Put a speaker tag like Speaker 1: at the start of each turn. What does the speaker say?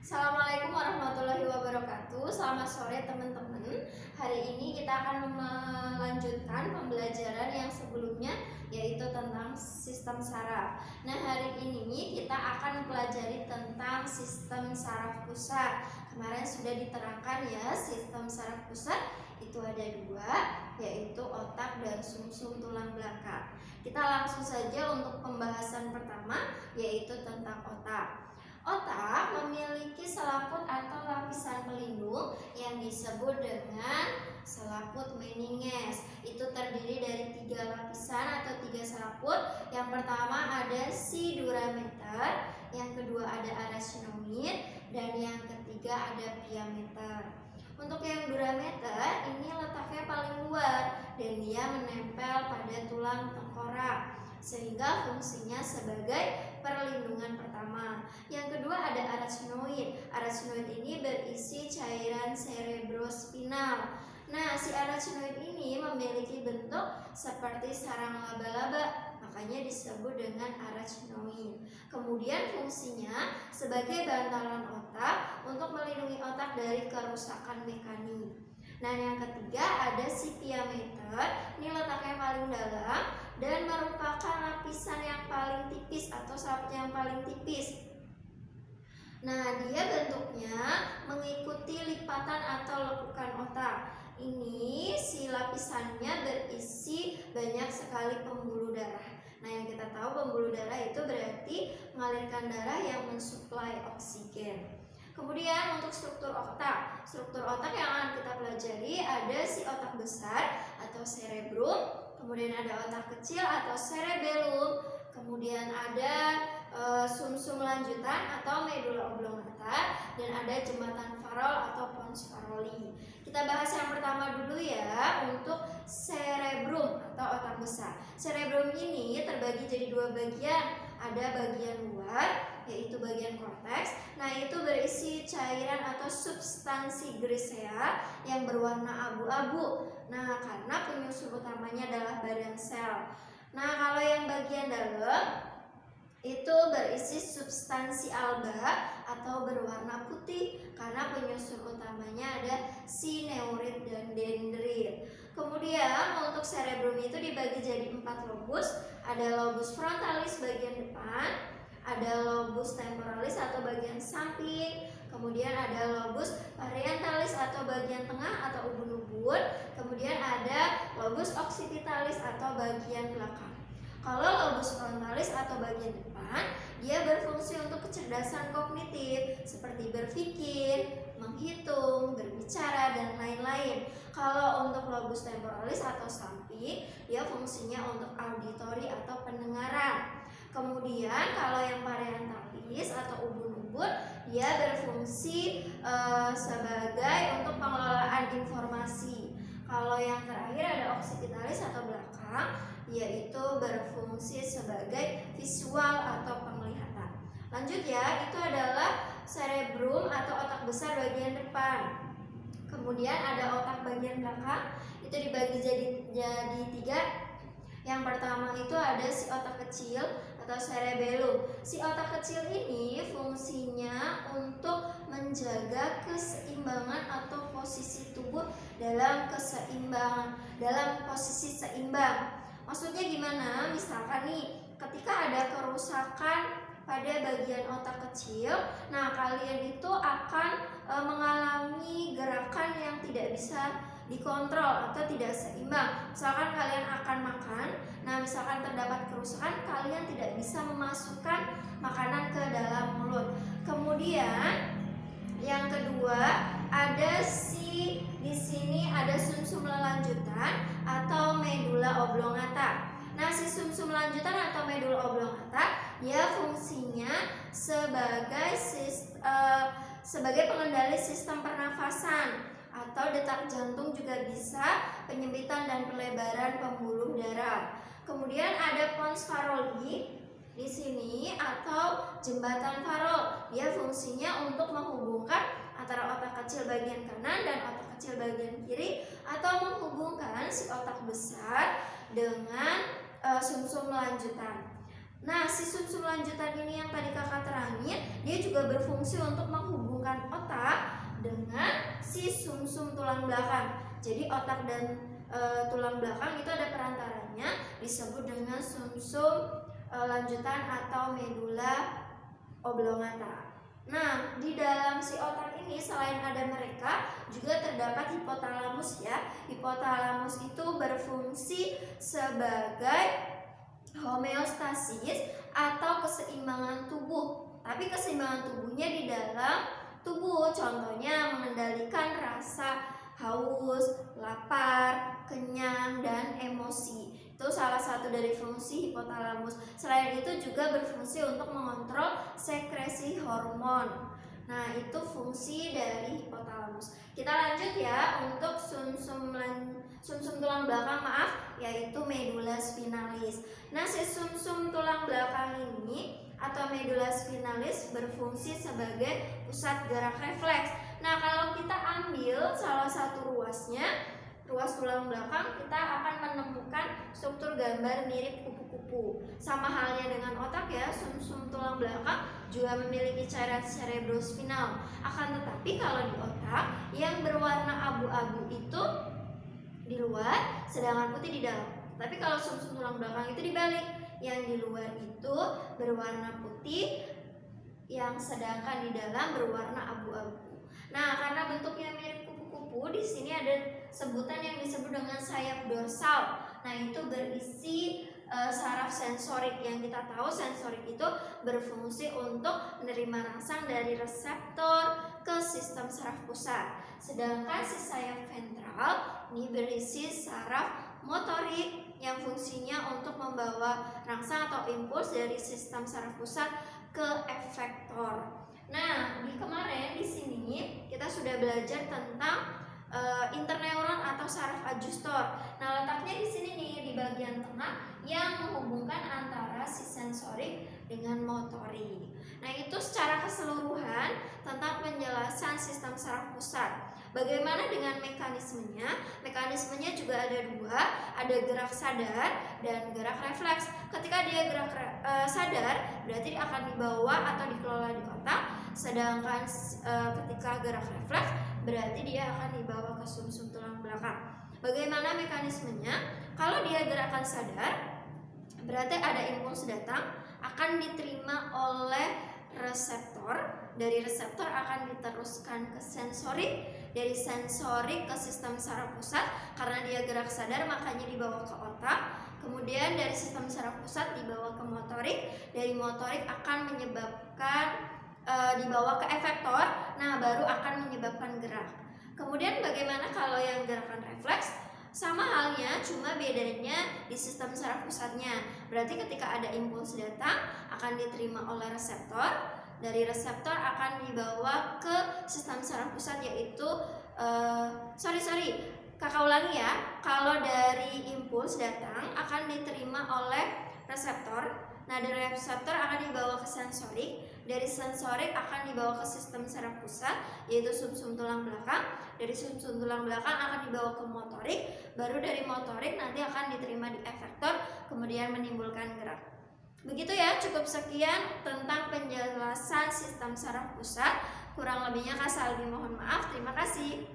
Speaker 1: Assalamualaikum warahmatullahi wabarakatuh. Selamat sore teman-teman. Hari ini kita akan melanjutkan pembelajaran yang sebelumnya, yaitu tentang sistem saraf. Nah, hari ini kita akan mempelajari tentang sistem saraf pusat. Kemarin sudah diterangkan ya, sistem saraf pusat itu ada dua, yaitu otak dan sumsum tulang belakang. Kita langsung saja untuk pembahasan pertama, yaitu tentang otak. Otak memiliki selaput atau lapisan pelindung yang disebut dengan selaput meninges. Itu terdiri dari 3 lapisan atau 3 selaput. Yang pertama ada si durameter, yang kedua ada arachnoid, dan yang ketiga ada piameter. Untuk yang durameter ini letaknya paling luar dan dia menempel pada tulang tengkorak, sehingga fungsinya sebagai perlindungan pertama. Yang kedua ada arachnoid. Arachnoid ini berisi cairan cerebrospinal. Nah, si arachnoid ini memiliki bentuk seperti sarang laba-laba, makanya disebut dengan arachnoid. Kemudian fungsinya sebagai bantalan otak untuk melindungi otak dari kerusakan mekanik. Nah, yang ketiga ada si piameter. Ini letaknya paling dalam dan merupakan lapisan yang paling tipis atau selaput yang paling tipis. Nah, dia bentuknya mengikuti lipatan atau lekukan otak. Ini si lapisannya berisi banyak sekali pembuluh darah. Nah, yang kita tahu pembuluh darah itu berarti mengalirkan darah yang mensuplai oksigen. Kemudian untuk struktur otak. Struktur otak yang akan kita pelajari ada si otak besar atau cerebrum, kemudian ada otak kecil atau cerebellum, kemudian ada sumsum lanjutan atau medula oblongata, dan ada jembatan Farol atau pons Faroli. Kita bahas yang pertama dulu ya, untuk cerebrum atau otak besar. Cerebrum ini terbagi jadi 2 bagian. Ada bagian luar, yaitu bagian korteks. Nah, itu berisi cairan atau substansi grisea yang berwarna abu-abu. Nah, karena penyusun utamanya adalah badan sel. Nah, kalau yang bagian dalam itu berisi substansi alba atau berwarna putih karena penyusun utamanya ada sineurit dan dendrit. Kemudian untuk cerebrum itu dibagi jadi 4 lobus. Ada lobus frontalis bagian depan, ada lobus temporalis atau bagian samping, kemudian ada lobus parietalis atau bagian tengah atau ubun-ubun, kemudian ada lobus occipitalis atau bagian belakang. Kalau lobus frontalis atau bagian depan, dia berfungsi untuk kecerdasan kognitif seperti berpikir, menghitung, berbicara, dan lain-lain. Kalau untuk lobus temporalis atau samping, dia fungsinya untuk auditori atau pendengaran. Kemudian kalau yang parietalis atau ubun-ubun, dia berfungsi sebagai untuk pengelolaan informasi. Kalau yang terakhir ada occipitalis atau belakang, yaitu berfungsi sebagai visual atau penglihatan. Lanjut ya, itu adalah cerebrum atau otak besar bagian depan. Kemudian ada otak bagian belakang, itu dibagi jadi 3. Yang pertama itu ada si otak kecil atau cerebellum. Si otak kecil ini fungsinya untuk menjaga keseimbangan atau posisi tubuh dalam posisi seimbang. Maksudnya gimana? Misalkan nih, ketika ada kerusakan pada bagian otak kecil, nah kalian itu akan mengalami gerakan yang tidak bisa dikontrol atau tidak seimbang. Misalkan kalian akan makan, nah misalkan terdapat kerusakan, kalian tidak bisa memasukkan makanan ke dalam mulut. Kemudian yang kedua ada di sini ada sumsum lanjutan atau medula oblongata. Nah, si sumsum lanjutan atau medula oblongata, dia fungsinya sebagai pengendali sistem pernafasan atau detak jantung, juga bisa penyempitan dan pelebaran pembuluh darah. Kemudian ada pons Faroli di sini atau jembatan Farol. Dia fungsinya untuk menghubungkan antara otak kecil bagian kanan dan otak kecil bagian kiri, atau menghubungkan si otak besar dengan sumsum lanjutan. Nah, si sumsum lanjutan ini yang tadi kakak terangin, dia juga berfungsi untuk menghubungkan menghubungkan otak dengan si sumsum tulang belakang. Jadi otak dan tulang belakang itu ada perantaranya, disebut dengan sumsum lanjutan atau medula oblongata. Nah, di dalam si otak ini selain ada mereka juga terdapat hipotalamus ya. Hipotalamus itu berfungsi sebagai homeostasis atau keseimbangan tubuh. Tapi keseimbangan tubuhnya di dalam tubuh, contohnya mengendalikan rasa haus, lapar, kenyang, dan emosi. Itu salah satu dari fungsi hipotalamus. Selain itu juga berfungsi untuk mengontrol sekresi hormon. Nah, itu fungsi dari hipotalamus. Kita lanjut ya untuk sumsum tulang belakang, yaitu medula spinalis. Nah, si sumsum tulang belakang ini atau medula spinalis berfungsi sebagai pusat gerak refleks. Nah, kalau kita ambil salah satu ruasnya, ruas tulang belakang, kita akan menemukan struktur gambar mirip kupu-kupu. Sama halnya dengan otak ya, sumsum tulang belakang juga memiliki cairan cerebrospinal. Akan tetapi kalau di otak, yang berwarna abu-abu itu di luar, sedangkan putih di dalam. Tapi kalau sumsum tulang belakang itu dibalik, yang di luar itu berwarna putih, yang sedangkan di dalam berwarna abu-abu. Nah, karena bentuknya mirip kupu-kupu, di sini ada sebutan yang disebut dengan sayap dorsal. Nah, itu berisi saraf sensorik. Yang kita tahu sensorik itu berfungsi untuk menerima rangsang dari reseptor ke sistem saraf pusat. Sedangkan si sayap ventral ini berisi saraf motorik yang fungsinya untuk membawa rangsang atau impuls dari sistem saraf pusat ke efektor. Nah, kemarin di sini kita sudah belajar tentang interneuron atau saraf adjustor. Nah, letaknya di sini nih di bagian tengah yang menghubungkan antara si sensorik dengan motorik. Nah, itu secara keseluruhan tentang penjelasan sistem saraf pusat. Bagaimana dengan mekanismenya? Mekanismenya juga ada dua, ada gerak sadar dan gerak refleks. Ketika dia gerak sadar, berarti dia akan dibawa atau dikelola di otak. Sedangkan ketika gerak refleks, berarti dia akan dibawa ke sumsum tulang belakang. Bagaimana mekanismenya? Kalau dia gerakan sadar, berarti ada impuls datang, akan diterima oleh reseptor. Dari reseptor akan diteruskan ke sensorik, dari sensorik ke sistem saraf pusat. Karena dia gerak sadar, makanya dibawa ke otak. Kemudian dari sistem saraf pusat dibawa ke motorik, dari motorik akan menyebabkan dibawa ke efektor, nah baru akan menyebabkan gerak. Kemudian bagaimana kalau yang gerakan refleks? Sama halnya, cuma bedanya di sistem saraf pusatnya. Berarti ketika ada impuls datang, akan diterima oleh reseptor. Dari reseptor akan dibawa ke sistem saraf pusat, yaitu kakak ulangi ya. Kalau dari impuls datang akan diterima oleh reseptor. Nah, dari reseptor akan dibawa ke sensorik, dari sensorik akan dibawa ke sistem saraf pusat, yaitu sumsum tulang belakang. Dari sumsum tulang belakang akan dibawa ke motorik, baru dari motorik nanti akan diterima di efektor, kemudian menimbulkan gerak. Begitu ya, cukup sekian tentang penjelasan sistem saraf pusat. Kurang lebihnya Kak Salvi mohon maaf. Terima kasih.